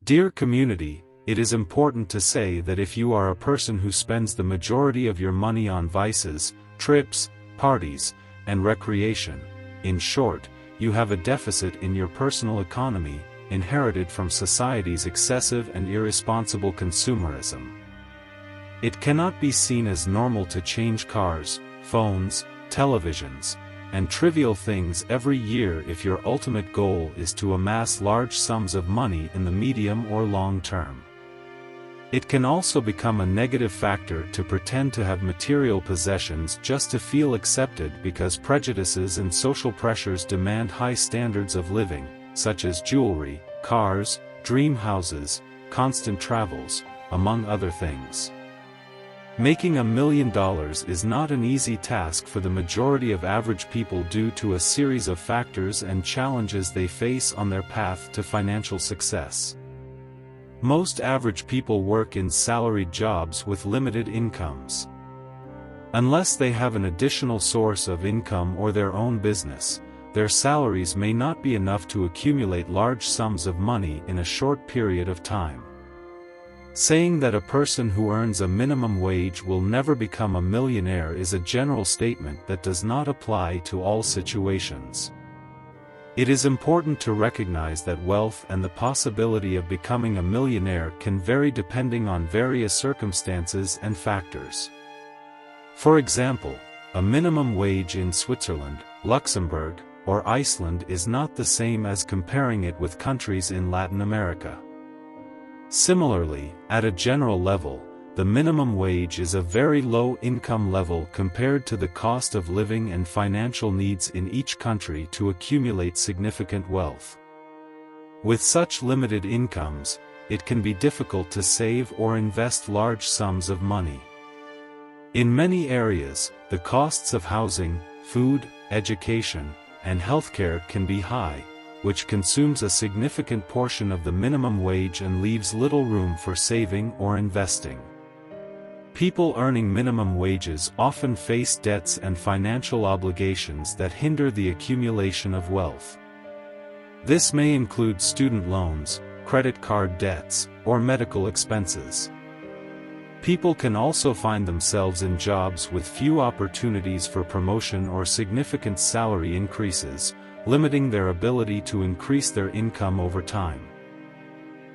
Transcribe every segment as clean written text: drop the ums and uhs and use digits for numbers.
Dear community, it is important to say that if you are a person who spends the majority of your money on vices, trips, parties, and recreation, in short, you have a deficit in your personal economy, inherited from society's excessive and irresponsible consumerism. It cannot be seen as normal to change cars, phones, televisions, and trivial things every year if your ultimate goal is to amass large sums of money in the medium or long term. It can also become a negative factor to pretend to have material possessions just to feel accepted because prejudices and social pressures demand high standards of living, such as jewelry, cars, dream houses, constant travels, among other things. Making $1 million is not an easy task for the majority of average people due to a series of factors and challenges they face on their path to financial success. Most average people work in salaried jobs with limited incomes. Unless they have an additional source of income or their own business, their salaries may not be enough to accumulate large sums of money in a short period of time. Saying that a person who earns a minimum wage will never become a millionaire is a general statement that does not apply to all situations. It is important to recognize that wealth and the possibility of becoming a millionaire can vary depending on various circumstances and factors. For example, a minimum wage in Switzerland, Luxembourg, or Iceland is not the same as comparing it with countries in Latin America. Similarly, at a general level, the minimum wage is a very low income level compared to the cost of living and financial needs in each country to accumulate significant wealth. With such limited incomes, it can be difficult to save or invest large sums of money. In many areas, the costs of housing, food, education, and healthcare can be high, which consumes a significant portion of the minimum wage and leaves little room for saving or investing. People earning minimum wages often face debts and financial obligations that hinder the accumulation of wealth. This may include student loans, credit card debts, or medical expenses. People can also find themselves in jobs with few opportunities for promotion or significant salary increases, limiting their ability to increase their income over time.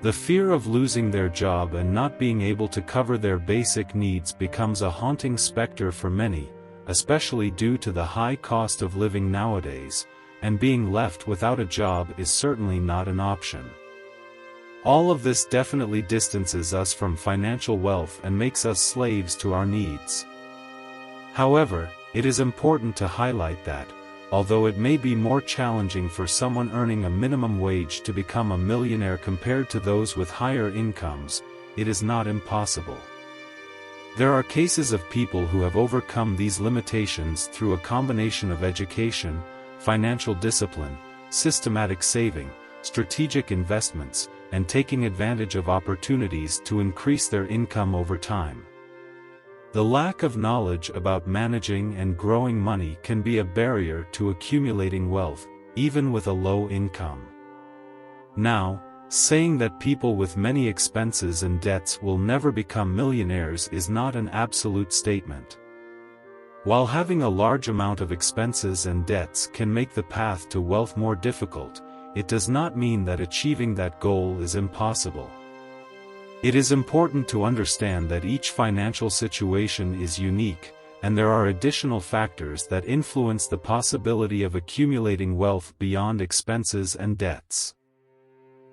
The fear of losing their job and not being able to cover their basic needs becomes a haunting specter for many, especially due to the high cost of living nowadays, and being left without a job is certainly not an option. All of this definitely distances us from financial wealth and makes us slaves to our needs. However, it is important to highlight that, although it may be more challenging for someone earning a minimum wage to become a millionaire compared to those with higher incomes, it is not impossible. There are cases of people who have overcome these limitations through a combination of education, financial discipline, systematic saving, strategic investments, and taking advantage of opportunities to increase their income over time. The lack of knowledge about managing and growing money can be a barrier to accumulating wealth, even with a low income. Now, saying that people with many expenses and debts will never become millionaires is not an absolute statement. While having a large amount of expenses and debts can make the path to wealth more difficult, it does not mean that achieving that goal is impossible. It is important to understand that each financial situation is unique, and there are additional factors that influence the possibility of accumulating wealth beyond expenses and debts.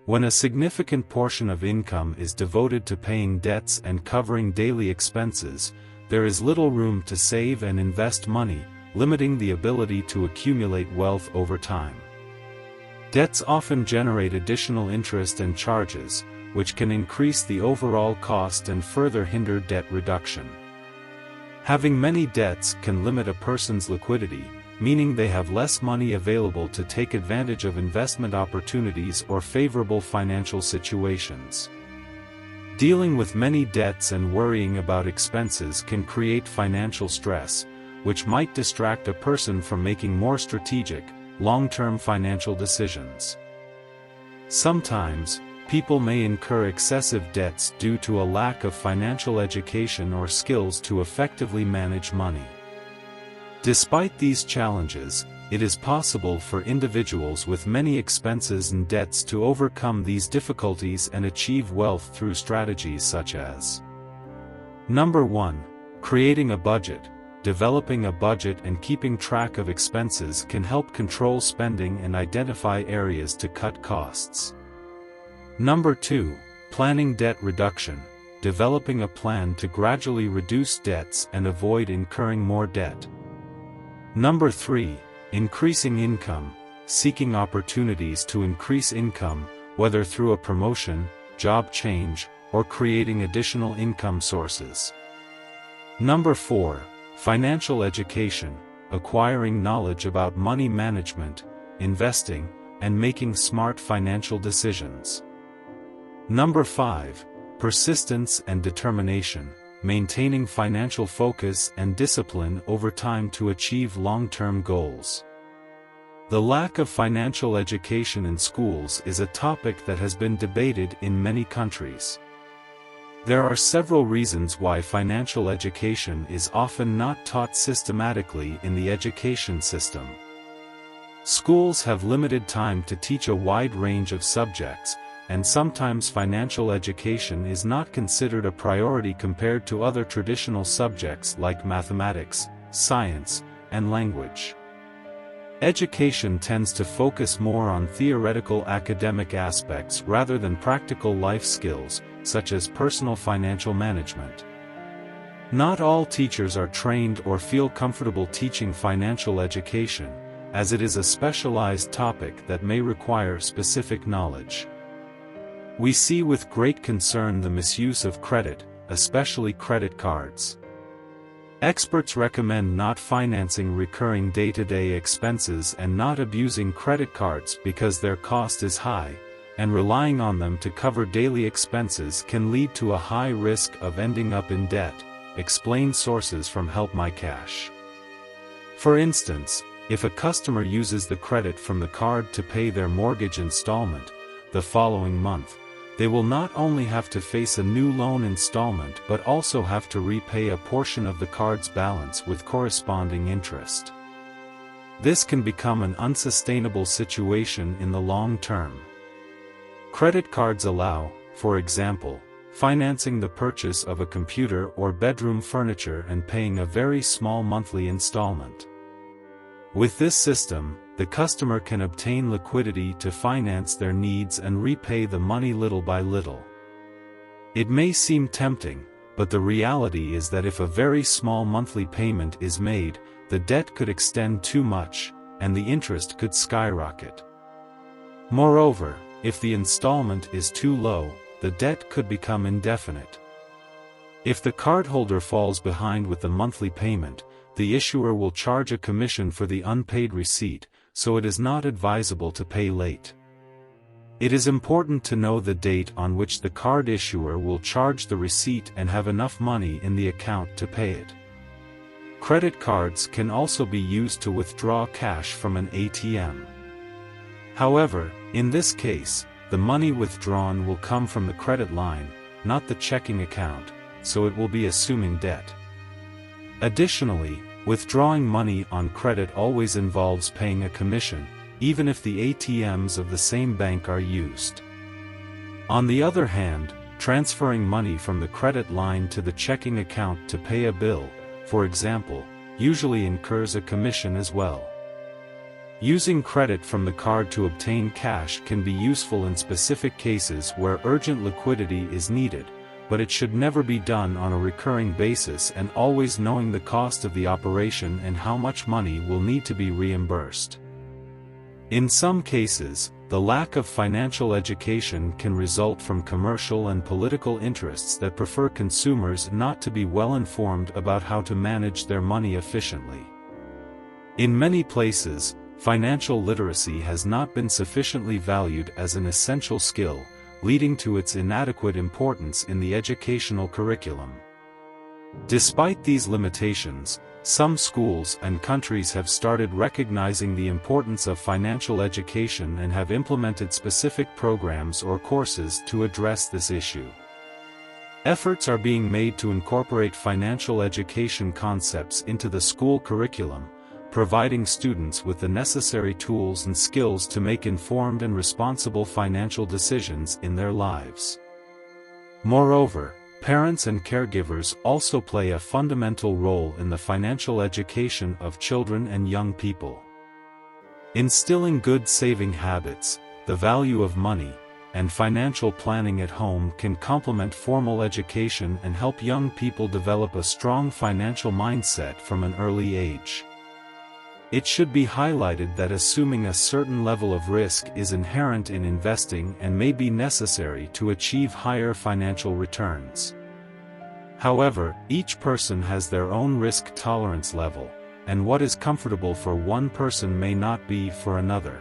When a significant portion of income is devoted to paying debts and covering daily expenses, there is little room to save and invest money, limiting the ability to accumulate wealth over time. Debts often generate additional interest and charges, which can increase the overall cost and further hinder debt reduction. Having many debts can limit a person's liquidity, meaning they have less money available to take advantage of investment opportunities or favorable financial situations. Dealing with many debts and worrying about expenses can create financial stress, which might distract a person from making more strategic, long-term financial decisions. Sometimes, people may incur excessive debts due to a lack of financial education or skills to effectively manage money. Despite these challenges, it is possible for individuals with many expenses and debts to overcome these difficulties and achieve wealth through strategies such as: Number 1. Creating a budget. Developing a budget and keeping track of expenses can help control spending and identify areas to cut costs. Number 2. Planning debt reduction. Developing a plan to gradually reduce debts and avoid incurring more debt. Number 3. Increasing income. Seeking opportunities to increase income, whether through a promotion, job change, or creating additional income sources. Number 4. Financial education. Acquiring knowledge about money management, investing, and making smart financial decisions. Number 5. Persistence and determination. Maintaining financial focus and discipline over time to achieve long-term goals. The lack of financial education in schools is a topic that has been debated in many countries. There are several reasons why financial education is often not taught systematically in the education system. Schools have limited time to teach a wide range of subjects, and sometimes financial education is not considered a priority compared to other traditional subjects like mathematics, science, and language. Education tends to focus more on theoretical academic aspects rather than practical life skills, such as personal financial management. Not all teachers are trained or feel comfortable teaching financial education, as it is a specialized topic that may require specific knowledge. We see with great concern the misuse of credit, especially credit cards. Experts recommend not financing recurring day-to-day expenses and not abusing credit cards because their cost is high, and relying on them to cover daily expenses can lead to a high risk of ending up in debt, explain sources from Help My Cash. For instance, if a customer uses the credit from the card to pay their mortgage installment the following month, they will not only have to face a new loan installment but also have to repay a portion of the card's balance with corresponding interest. This can become an unsustainable situation in the long term. Credit cards allow, for example, financing the purchase of a computer or bedroom furniture and paying a very small monthly installment. With this system, the customer can obtain liquidity to finance their needs and repay the money little by little. It may seem tempting, but the reality is that if a very small monthly payment is made, the debt could extend too much, and the interest could skyrocket. Moreover, if the installment is too low, the debt could become indefinite. If the cardholder falls behind with the monthly payment, the issuer will charge a commission for the unpaid receipt, so it is not advisable to pay late. It is important to know the date on which the card issuer will charge the receipt and have enough money in the account to pay it. Credit cards can also be used to withdraw cash from an ATM. However, in this case, the money withdrawn will come from the credit line, not the checking account, so it will be assuming debt. Additionally, withdrawing money on credit always involves paying a commission, even if the ATMs of the same bank are used. On the other hand, transferring money from the credit line to the checking account to pay a bill, for example, usually incurs a commission as well. Using credit from the card to obtain cash can be useful in specific cases where urgent liquidity is needed, but it should never be done on a recurring basis and always knowing the cost of the operation and how much money will need to be reimbursed. In some cases, the lack of financial education can result from commercial and political interests that prefer consumers not to be well informed about how to manage their money efficiently. In many places, financial literacy has not been sufficiently valued as an essential skill, leading to its inadequate importance in the educational curriculum. Despite these limitations, Some schools and countries have started recognizing the importance of financial education and have implemented specific programs or courses to address this issue. Efforts are being made to incorporate financial education concepts into the school curriculum, providing students with the necessary tools and skills to make informed and responsible financial decisions in their lives. Moreover, parents and caregivers also play a fundamental role in the financial education of children and young people. Instilling good saving habits, the value of money, and financial planning at home can complement formal education and help young people develop a strong financial mindset from an early age. It should be highlighted that assuming a certain level of risk is inherent in investing and may be necessary to achieve higher financial returns. However, each person has their own risk tolerance level, and what is comfortable for one person may not be for another.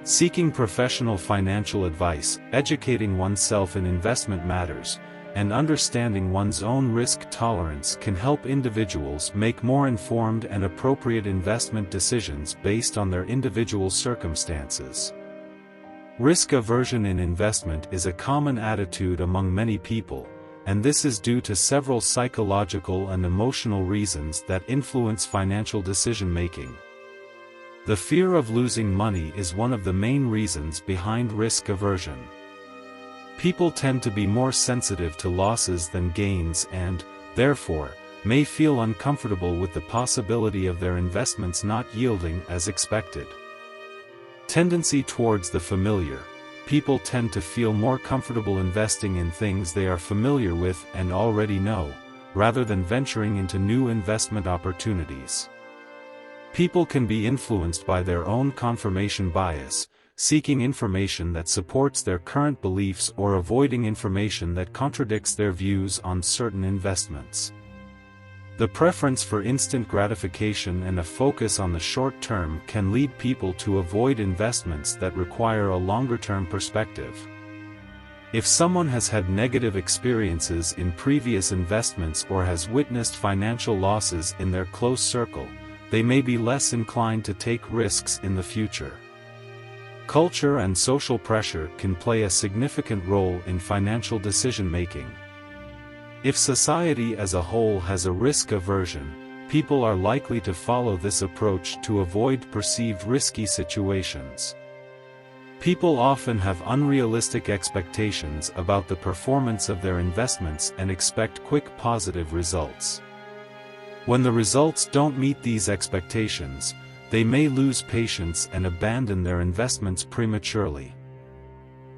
Seeking professional financial advice, educating oneself in investment matters, and understanding one's own risk tolerance can help individuals make more informed and appropriate investment decisions based on their individual circumstances. Risk aversion in investment is a common attitude among many people, and this is due to several psychological and emotional reasons that influence financial decision-making. The fear of losing money is one of the main reasons behind risk aversion. People tend to be more sensitive to losses than gains and, therefore, may feel uncomfortable with the possibility of their investments not yielding as expected. Tendency towards the familiar. People tend to feel more comfortable investing in things they are familiar with and already know, rather than venturing into new investment opportunities. People can be influenced by their own confirmation bias, seeking information that supports their current beliefs or avoiding information that contradicts their views on certain investments. The preference for instant gratification and a focus on the short term can lead people to avoid investments that require a longer-term perspective. If someone has had negative experiences in previous investments or has witnessed financial losses in their close circle, they may be less inclined to take risks in the future. Culture and social pressure can play a significant role in financial decision-making. If society as a whole has a risk aversion, people are likely to follow this approach to avoid perceived risky situations. People often have unrealistic expectations about the performance of their investments and expect quick positive results. When the results don't meet these expectations, they may lose patience and abandon their investments prematurely.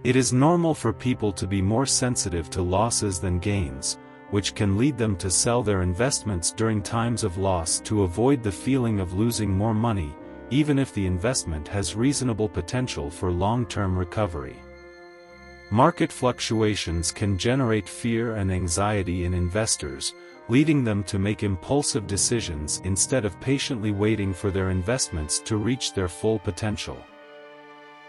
It is normal for people to be more sensitive to losses than gains, which can lead them to sell their investments during times of loss to avoid the feeling of losing more money, even if the investment has reasonable potential for long-term recovery. Market fluctuations can generate fear and anxiety in investors, leading them to make impulsive decisions instead of patiently waiting for their investments to reach their full potential.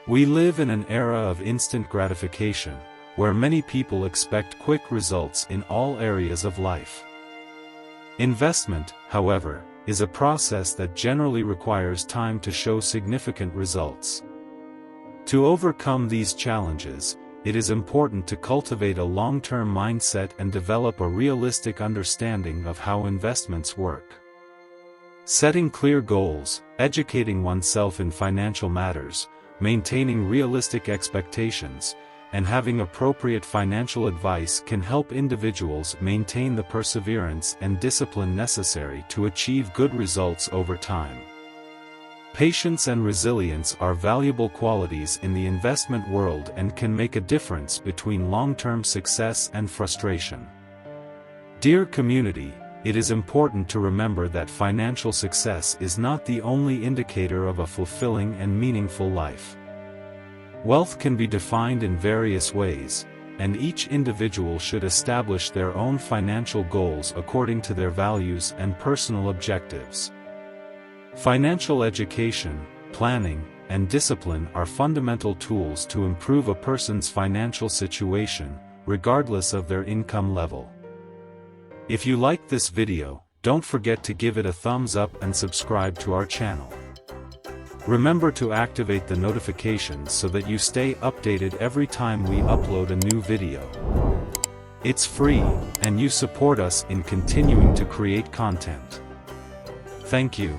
We live in an era of instant gratification, where many people expect quick results in all areas of life. Investment, however, is a process that generally requires time to show significant results. To overcome these challenges, it is important to cultivate a long-term mindset and develop a realistic understanding of how investments work. Setting clear goals, educating oneself in financial matters, maintaining realistic expectations, and having appropriate financial advice can help individuals maintain the perseverance and discipline necessary to achieve good results over time. Patience and resilience are valuable qualities in the investment world and can make a difference between long-term success and frustration. Dear community, it is important to remember that financial success is not the only indicator of a fulfilling and meaningful life. Wealth can be defined in various ways, and each individual should establish their own financial goals according to their values and personal objectives. Financial education, planning, and discipline are fundamental tools to improve a person's financial situation, regardless of their income level. If you like this video, don't forget to give it a thumbs up and subscribe to our channel. Remember to activate the notifications so that you stay updated every time we upload a new video. It's free, and you support us in continuing to create content. Thank you.